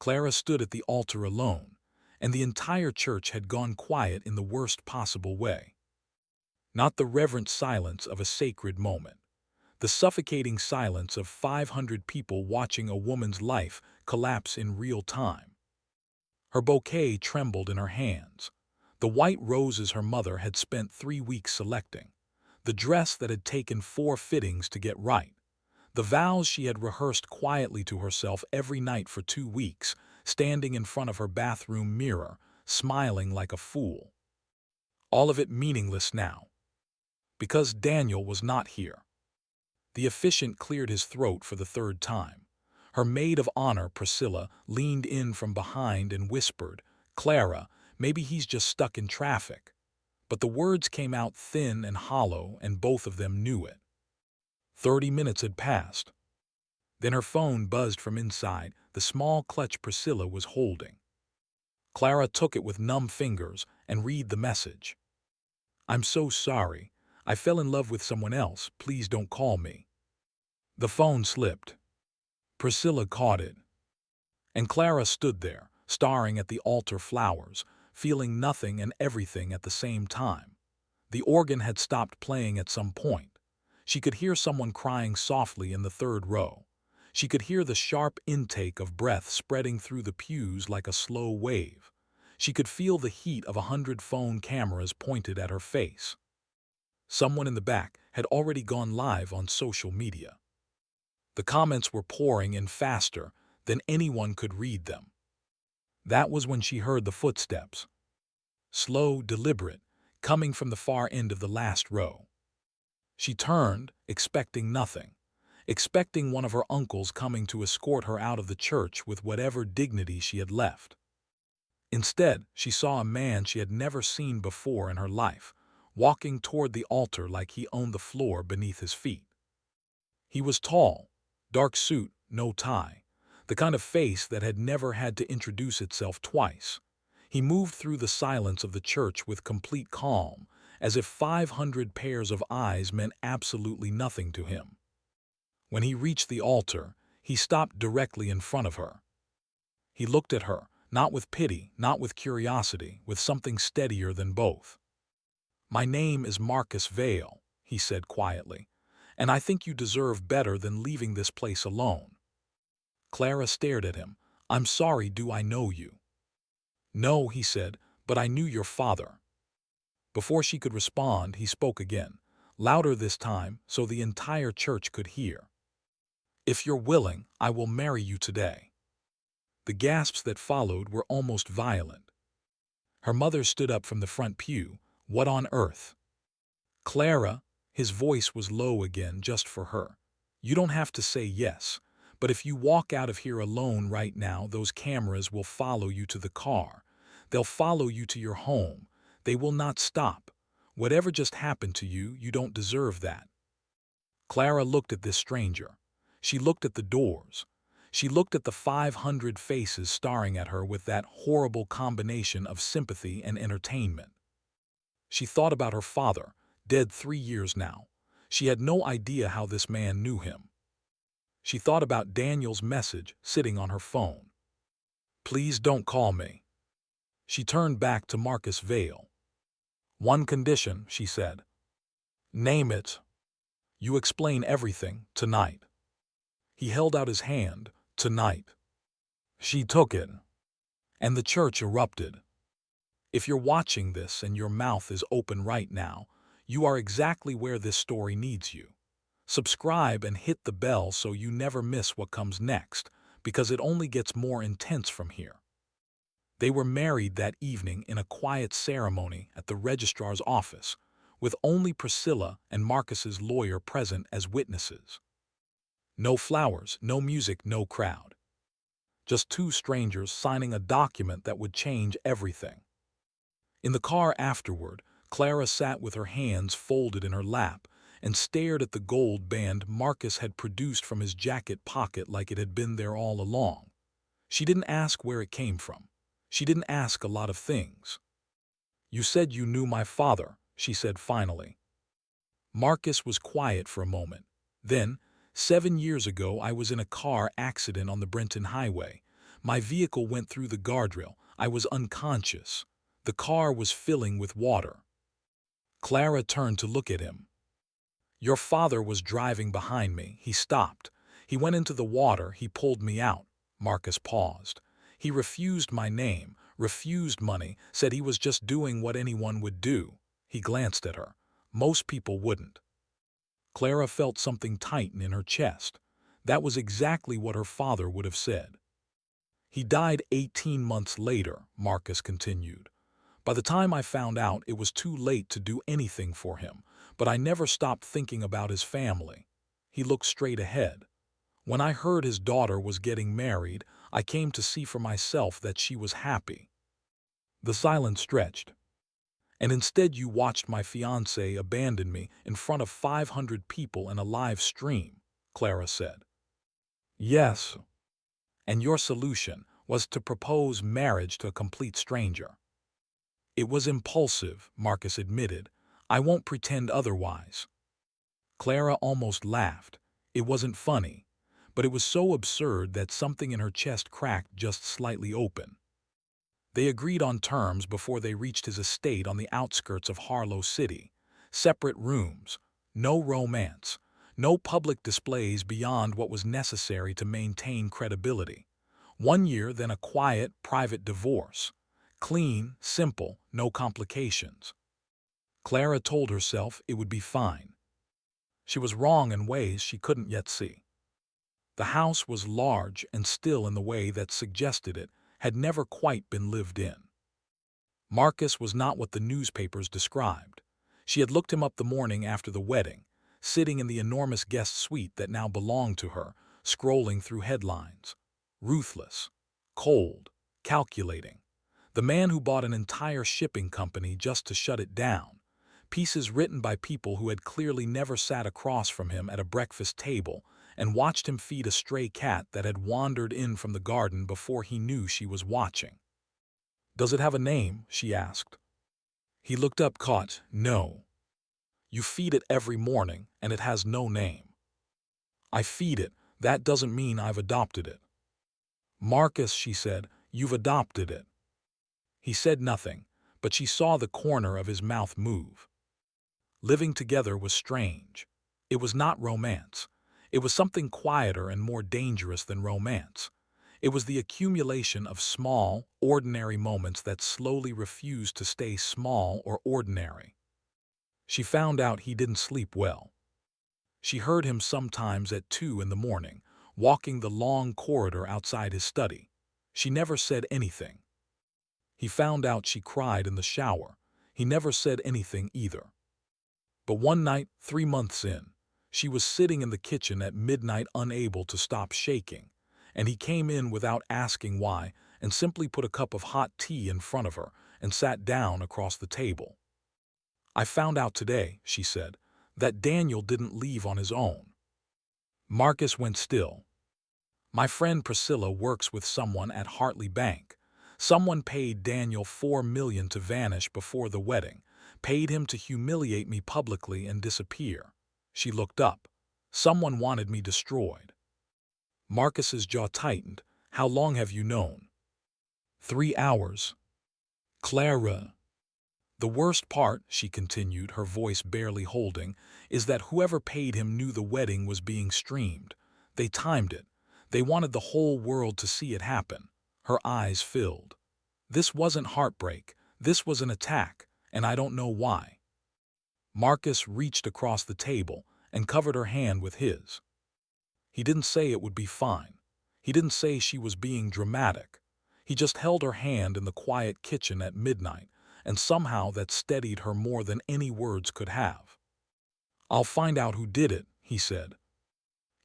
Clara stood at the altar alone, and the entire church had gone quiet in the worst possible way. Not the reverent silence of a sacred moment, the suffocating silence of 500 people watching a woman's life collapse in real time. Her bouquet trembled in her hands, the white roses her mother had spent 3 weeks selecting, the dress that had taken 4 fittings to get right, the vows she had rehearsed quietly to herself every night for 2 weeks, standing in front of her bathroom mirror, smiling like a fool. All of it meaningless now. Because Daniel was not here. The officiant cleared his throat for the third time. Her maid of honor, Priscilla, leaned in from behind and whispered, "Clara, maybe he's just stuck in traffic." But the words came out thin and hollow, and both of them knew it. 30 minutes had passed. Then her phone buzzed from inside, the small clutch Priscilla was holding. Clara took it with numb fingers and read the message. "I'm so sorry. I fell in love with someone else. Please don't call me." The phone slipped. Priscilla caught it. And Clara stood there, staring at the altar flowers, feeling nothing and everything at the same time. The organ had stopped playing at some point. She could hear someone crying softly in the third row. She could hear the sharp intake of breath spreading through the pews like a slow wave. She could feel the heat of 100 phone cameras pointed at her face. Someone in the back had already gone live on social media. The comments were pouring in faster than anyone could read them. That was when she heard the footsteps. Slow, deliberate, coming from the far end of the last row. She turned, expecting nothing, expecting one of her uncles coming to escort her out of the church with whatever dignity she had left. Instead, she saw a man she had never seen before in her life, walking toward the altar like he owned the floor beneath his feet. He was tall, dark suit, no tie, the kind of face that had never had to introduce itself twice. He moved through the silence of the church with complete calm, as if 500 pairs of eyes meant absolutely nothing to him. When he reached the altar, he stopped directly in front of her. He looked at her, not with pity, not with curiosity, with something steadier than both. "My name is Marcus Vale," he said quietly, "and I think you deserve better than leaving this place alone." Clara stared at him. "I'm sorry, do I know you?" "No," he said, "but I knew your father." Before she could respond, he spoke again, louder this time so the entire church could hear. "If you're willing, I will marry you today." The gasps that followed were almost violent. Her mother stood up from the front pew. "What on earth?" "Clara," his voice was low again just for her, "you don't have to say yes, but if you walk out of here alone right now, those cameras will follow you to the car. They'll follow you to your home. They will not stop. Whatever just happened to you, you don't deserve that." Clara looked at this stranger. She looked at the doors. She looked at the 500 faces staring at her with that horrible combination of sympathy and entertainment. She thought about her father, dead 3 years now. She had no idea how this man knew him. She thought about Daniel's message sitting on her phone. "Please don't call me." She turned back to Marcus Vale. "One condition," she said. "Name it. You explain everything tonight." He held out his hand. "Tonight." She took it. And the church erupted. If you're watching this and your mouth is open right now, you are exactly where this story needs you. Subscribe and hit the bell so you never miss what comes next, because it only gets more intense from here. They were married that evening in a quiet ceremony at the registrar's office, with only Priscilla and Marcus's lawyer present as witnesses. No flowers, no music, no crowd. Just two strangers signing a document that would change everything. In the car afterward, Clara sat with her hands folded in her lap and stared at the gold band Marcus had produced from his jacket pocket like it had been there all along. She didn't ask where it came from. She didn't ask a lot of things. "You said you knew my father," she said finally. Marcus was quiet for a moment. Then, 7 years ago, I was in a car accident on the Brenton Highway. My vehicle went through the guardrail. I was unconscious. The car was filling with water. Clara turned to look at him. Your father was driving behind me. He stopped. He went into the water. He pulled me out. Marcus paused. He refused my name, refused money, said he was just doing what anyone would do. He glanced at her. Most people wouldn't. Clara felt something tighten in her chest. That was exactly what her father would have said. He died 18 months later, Marcus continued. By the time I found out, it was too late to do anything for him, but I never stopped thinking about his family. He looked straight ahead. When I heard his daughter was getting married, I came to see for myself that she was happy. The silence stretched. And instead you watched my fiancé abandon me in front of 500 people in a live stream, Clara said. Yes. And your solution was to propose marriage to a complete stranger. It was impulsive, Marcus admitted. I won't pretend otherwise. Clara almost laughed. It wasn't funny, but it was so absurd that something in her chest cracked just slightly open. They agreed on terms before they reached his estate on the outskirts of Harlow City. Separate rooms, no romance, no public displays beyond what was necessary to maintain credibility. 1 year, then a quiet, private divorce. Clean, simple, no complications. Clara told herself it would be fine. She was wrong in ways she couldn't yet see. The house was large and still in the way that suggested it had never quite been lived in. Marcus was not what the newspapers described. She had looked him up the morning after the wedding, sitting in the enormous guest suite that now belonged to her, scrolling through headlines. Ruthless, cold, calculating. The man who bought an entire shipping company just to shut it down. Pieces written by people who had clearly never sat across from him at a breakfast table and watched him feed a stray cat that had wandered in from the garden before he knew she was watching. Does it have a name? She asked. He looked up, caught. No. You feed it every morning, and it has no name. I feed it. That doesn't mean I've adopted it. Marcus, she said, you've adopted it. He said nothing, but she saw the corner of his mouth move. Living together was strange. It was not romance. It was something quieter and more dangerous than romance. It was the accumulation of small, ordinary moments that slowly refused to stay small or ordinary. She found out he didn't sleep well. She heard him sometimes at 2 in the morning, walking the long corridor outside his study. She never said anything. He found out she cried in the shower. He never said anything either. But one night, 3 months in, she was sitting in the kitchen at midnight unable to stop shaking, and he came in without asking why and simply put a cup of hot tea in front of her and sat down across the table. I found out today, she said, that Daniel didn't leave on his own. Marcus went still. My friend Priscilla works with someone at Hartley Bank. Someone paid Daniel $4 million to vanish before the wedding, paid him to humiliate me publicly and disappear. She looked up. Someone wanted me destroyed. Marcus's jaw tightened. How long have you known? 3 hours. Clara. The worst part, she continued, her voice barely holding, is that whoever paid him knew the wedding was being streamed. They timed it. They wanted the whole world to see it happen. Her eyes filled. This wasn't heartbreak. This was an attack, and I don't know why. Marcus reached across the table and covered her hand with his. He didn't say it would be fine. He didn't say she was being dramatic. He just held her hand in the quiet kitchen at midnight, and somehow that steadied her more than any words could have. I'll find out who did it, he said.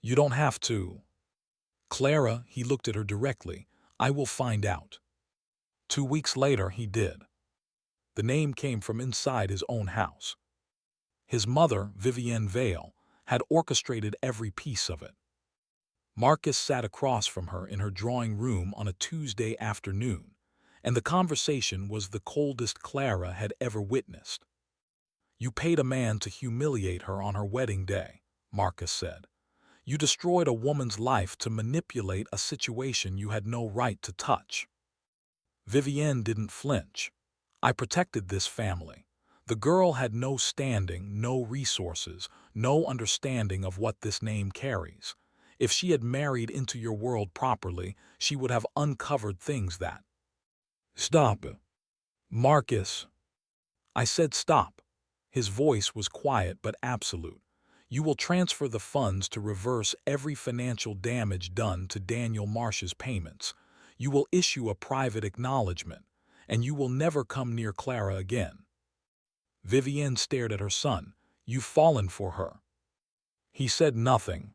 You don't have to. Clara, he looked at her directly, I will find out. 2 weeks later, he did. The name came from inside his own house. His mother, Vivienne Vale, had orchestrated every piece of it. Marcus sat across from her in her drawing room on a Tuesday afternoon, and the conversation was the coldest Clara had ever witnessed. You paid a man to humiliate her on her wedding day, Marcus said. You destroyed a woman's life to manipulate a situation you had no right to touch. Vivienne didn't flinch. I protected this family. The girl had no standing, no resources, no understanding of what this name carries. If she had married into your world properly, she would have uncovered things that— Stop. Marcus. I said stop. His voice was quiet but absolute. You will transfer the funds to reverse every financial damage done to Daniel Marsh's payments. You will issue a private acknowledgement, and you will never come near Clara again. Vivienne stared at her son. You've fallen for her. He said nothing.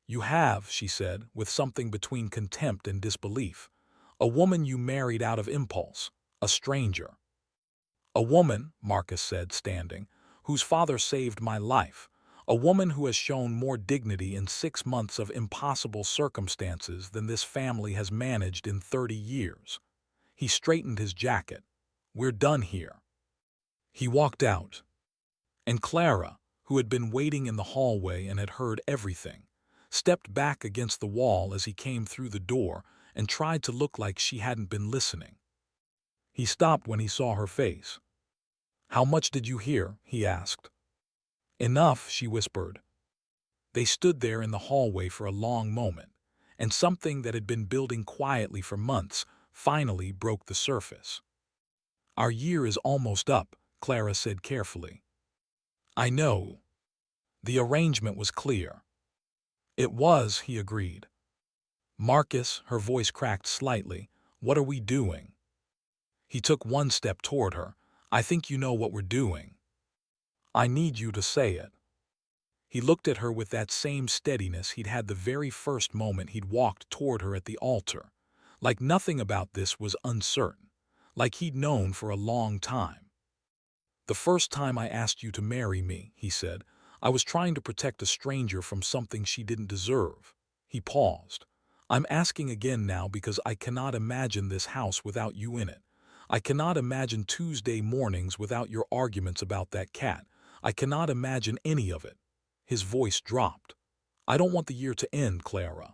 You have, she said, with something between contempt and disbelief. A woman you married out of impulse. A stranger. A woman, Marcus said, standing, whose father saved my life. A woman who has shown more dignity in 6 months of impossible circumstances than this family has managed in 30 years. He straightened his jacket. We're done here. He walked out. And Clara, who had been waiting in the hallway and had heard everything, stepped back against the wall as he came through the door and tried to look like she hadn't been listening. He stopped when he saw her face. How much did you hear? He asked. Enough, she whispered. They stood there in the hallway for a long moment, and something that had been building quietly for months finally broke the surface. Our year is almost up, Clara said carefully. I know. The arrangement was clear. It was, he agreed. Marcus, her voice cracked slightly, what are we doing? He took one step toward her. I think you know what we're doing. I need you to say it. He looked at her with that same steadiness he'd had the very first moment he'd walked toward her at the altar, like nothing about this was uncertain, like he'd known for a long time. The first time I asked you to marry me, he said, I was trying to protect a stranger from something she didn't deserve. He paused. I'm asking again now because I cannot imagine this house without you in it. I cannot imagine Tuesday mornings without your arguments about that cat. I cannot imagine any of it. His voice dropped. I don't want the year to end, Clara.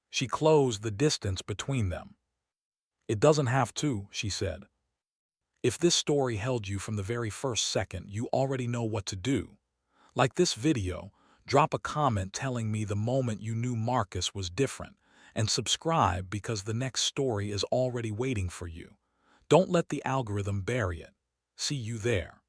She closed the distance between them. It doesn't have to, she said. If this story held you from the very first second, you already know what to do. Like this video, drop a comment telling me the moment you knew Marcus was different, and subscribe because the next story is already waiting for you. Don't let the algorithm bury it. See you there.